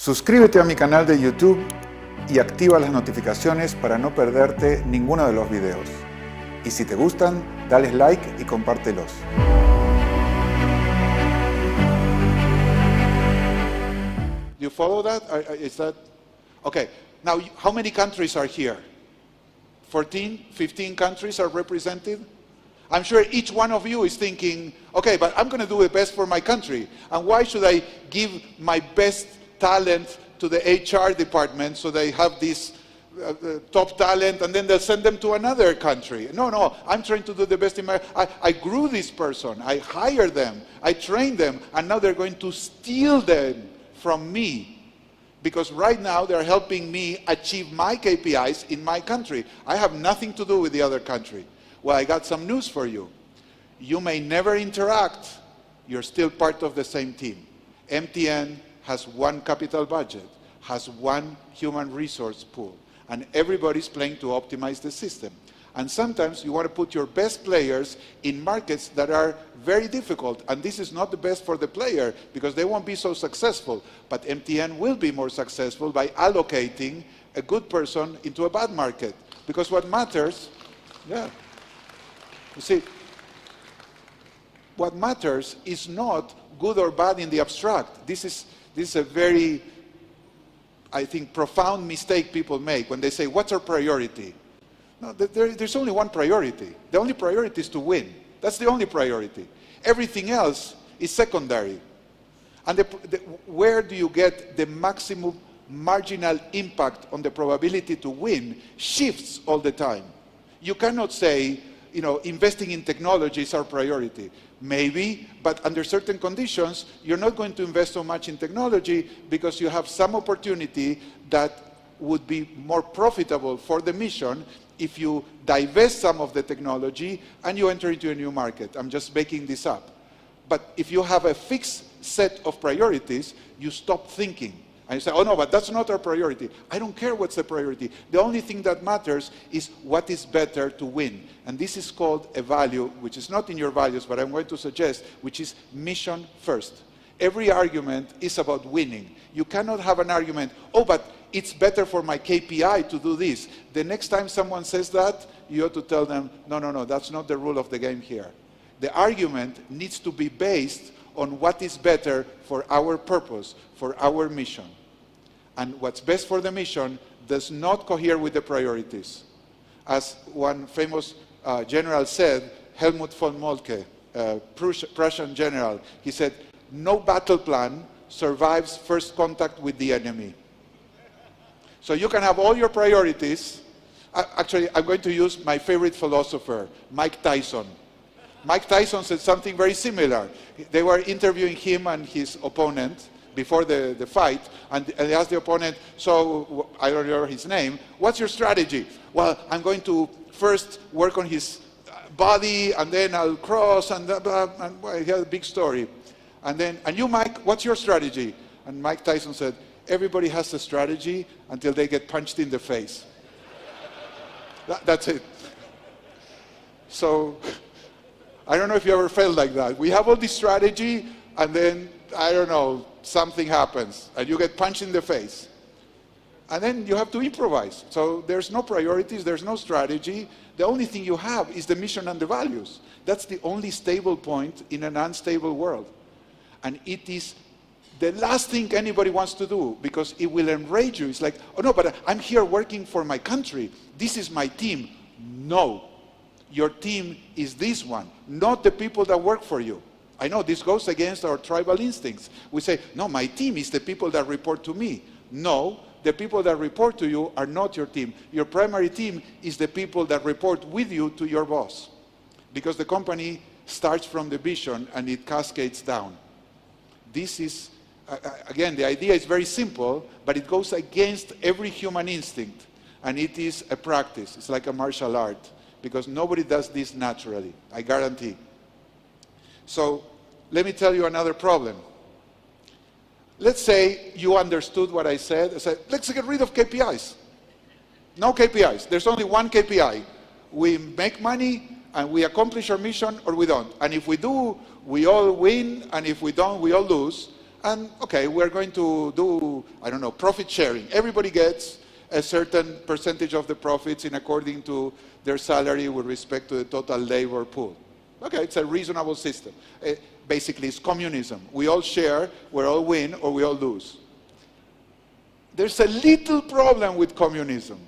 Suscríbete a mi canal de YouTube y activa las notificaciones para no perderte ninguno de los videos. Y si te gustan, dale like y compártelos. You follow that? Is that okay? Now, how many countries are here? 14, 15 countries are represented? I'm sure each one of you is thinking, okay, but I'm going to do the best for my country. And why should I give my best talent to the HR department so they have this top talent and then they'll send them to another country? No, I'm trying to do the best in my... I grew this person, I hired them, I trained them, and now they're going to steal them from me. Because right now they're helping me achieve my KPIs in my country. I have nothing to do with the other country. Well, I got some news for you. You may never interact. You're still part of the same team. MTN has one capital budget, has one human resource pool, and everybody's playing to optimize the system. And sometimes you want to put your best players in markets that are very difficult. And this is not the best for the player because they won't be so successful. But MTN will be more successful by allocating a good person into a bad market. Because what matters, you see, what matters is not good or bad in the abstract. This is a very, I think, profound mistake people make when they say, what's our priority? No, there's only one priority. The only priority is to win. That's the only priority. Everything else is secondary. And where do you get the maximum marginal impact on the probability to win shifts all the time. You cannot say, investing in technology is our priority. Maybe, but under certain conditions, you're not going to invest so much in technology because you have some opportunity that would be more profitable for the mission if you divest some of the technology and you enter into a new market. I'm just making this up. But if you have a fixed set of priorities, you stop thinking. And you say, oh no, but that's not our priority. I don't care what's the priority. The only thing that matters is what is better to win. And this is called a value, which is not in your values, but I'm going to suggest, which is mission first. Every argument is about winning. You cannot have an argument, oh, but it's better for my KPI to do this. The next time someone says that, you have to tell them, no, that's not the rule of the game here. The argument needs to be based on what is better for our purpose, for our mission. And what's best for the mission does not cohere with the priorities. As one famous general said, Helmut von Moltke, Prussian general, he said, no battle plan survives first contact with the enemy. So you can have all your priorities. Actually, I'm going to use my favorite philosopher, Mike Tyson. Mike Tyson said something very similar. They were interviewing him and his opponent before the fight, and they asked the opponent, so, I don't remember his name, what's your strategy? Well, I'm going to first work on his body, and then I'll cross, and well, he had a big story. And you, Mike, what's your strategy? And Mike Tyson said, everybody has a strategy until they get punched in the face. That's it. So, I don't know if you ever felt like that. We have all this strategy, and then, I don't know, something happens, and you get punched in the face. And then you have to improvise. So there's no priorities, there's no strategy. The only thing you have is the mission and the values. That's the only stable point in an unstable world. And it is the last thing anybody wants to do, because it will enrage you. It's like, oh no, but I'm here working for my country. This is my team. No. Your team is this one, not the people that work for you. I know this goes against our tribal instincts. We say, no, my team is the people that report to me. No, the people that report to you are not your team. Your primary team is the people that report with you to your boss. Because the company starts from the vision and it cascades down. This is, again, the idea is very simple, but it goes against every human instinct. And it is a practice. It's like a martial art. Because nobody does this naturally, I guarantee. So, let me tell you another problem. Let's say you understood what I said. I said, let's get rid of KPIs. No KPIs. There's only one KPI. We make money and we accomplish our mission, or we don't. And if we do, we all win, and if we don't, we all lose. And okay, we're going to do, I don't know, profit sharing. Everybody gets a certain percentage of the profits in according to their salary with respect to the total labor pool. Okay, it's a reasonable system. Basically, it's communism. We all share, we all win, or we all lose. There's a little problem with communism.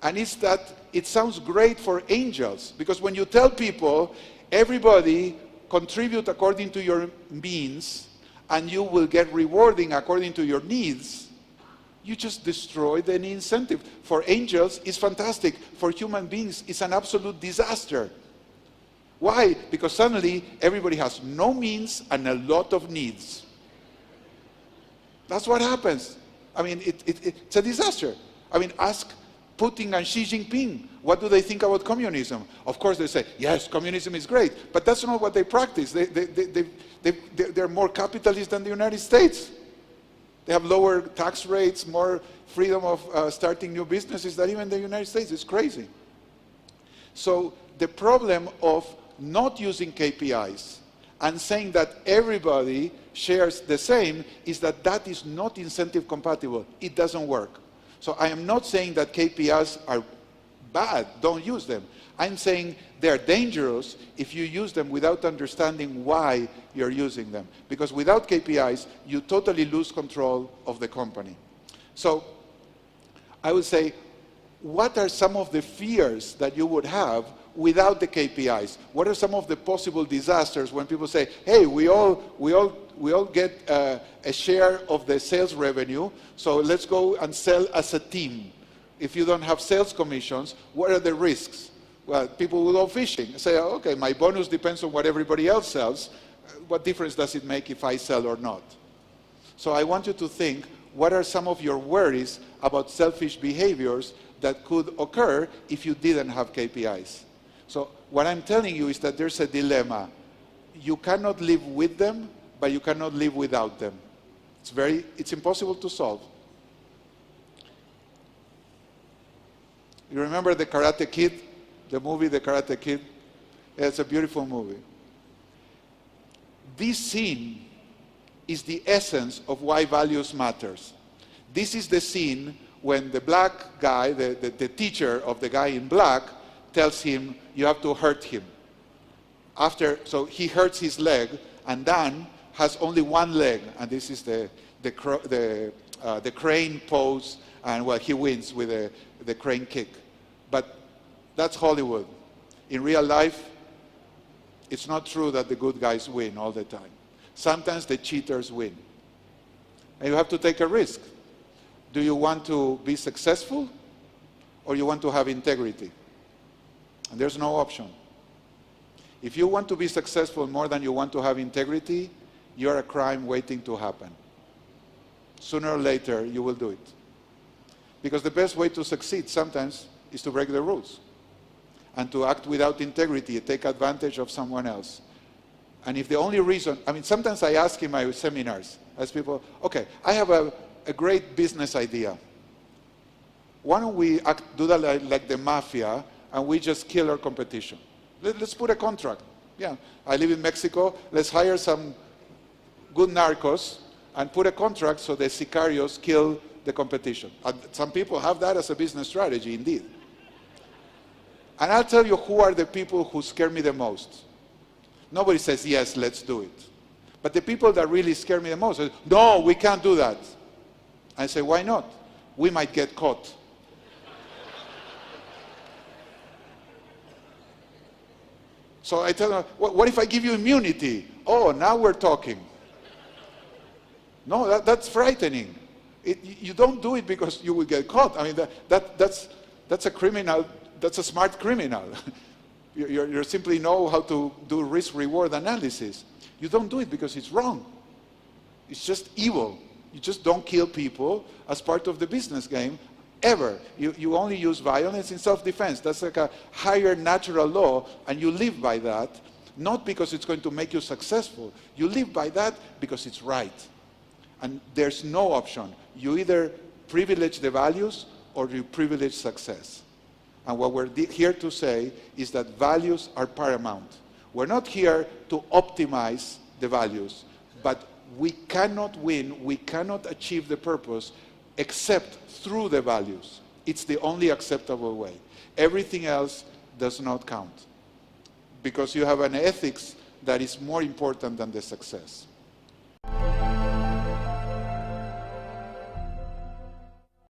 And it's that it sounds great for angels. Because when you tell people, everybody contribute according to your means, and you will get rewarding according to your needs, you just destroy any incentive. For angels, it's fantastic. For human beings, it's an absolute disaster. Why? Because suddenly, everybody has no means and a lot of needs. That's what happens. I mean, it's a disaster. I mean, ask Putin and Xi Jinping, what do they think about communism? Of course they say, yes, communism is great, but that's not what they practice. They're more capitalist than the United States. They have lower tax rates, more freedom of starting new businesses than even the United States. It's crazy. So the problem of not using KPIs and saying that everybody shares the same is that that is not incentive compatible. It doesn't work. So I am not saying that KPIs are bad, don't use them. I'm saying they're dangerous if you use them without understanding why you're using them. Because without KPIs, you totally lose control of the company. So I would say, what are some of the fears that you would have without the KPIs? What are some of the possible disasters when people say, hey, we all get a share of the sales revenue, so let's go and sell as a team. If you don't have sales commissions, what are the risks? Well, people will go fishing. Say, oh, okay, my bonus depends on what everybody else sells. What difference does it make if I sell or not? So I want you to think, what are some of your worries about selfish behaviors that could occur if you didn't have KPIs? So what I'm telling you is that there's a dilemma. You cannot live with them, but you cannot live without them. It's impossible to solve. You remember the Karate Kid, the movie The Karate Kid? It's a beautiful movie. This scene is the essence of why values matters. This is the scene when the black guy, the teacher of the guy in black, tells him, you have to hurt him. So he hurts his leg, and Dan has only one leg, and this is the crane pose, and well, he wins with the crane kick. But that's Hollywood. In real life, it's not true that the good guys win all the time. Sometimes the cheaters win. And you have to take a risk. Do you want to be successful, or you want to have integrity? And there's no option. If you want to be successful more than you want to have integrity, you're a crime waiting to happen. Sooner or later, you will do it. Because the best way to succeed sometimes is to break the rules and to act without integrity, take advantage of someone else. And if the only reason, I mean, sometimes I ask in my seminars, as people, okay, I have a great business idea. Why don't we do that like the mafia, and we just kill our competition? Let's put a contract. Yeah, I live in Mexico. Let's hire some good narcos and put a contract so the sicarios kill the competition. And some people have that as a business strategy, indeed. And I'll tell you who are the people who scare me the most. Nobody says, yes, let's do it. But the people that really scare me the most say, no, we can't do that. I say, why not? We might get caught. So I tell them, what if I give you immunity? Oh, now we're talking. No, that's frightening. You don't do it because you will get caught. I mean, that's a criminal. That's a smart criminal. You simply know how to do risk-reward analysis. You don't do it because it's wrong. It's just evil. You just don't kill people as part of the business game, ever. You only use violence in self-defense. That's like a higher natural law, and you live by that, not because it's going to make you successful. You live by that because it's right. And there's no option. You either privilege the values or you privilege success. And what we're here to say is that values are paramount. We're not here to optimize the values, but we cannot win, we cannot achieve the purpose except through the values. It's the only acceptable way. Everything else does not count, because you have an ethics that is more important than the success.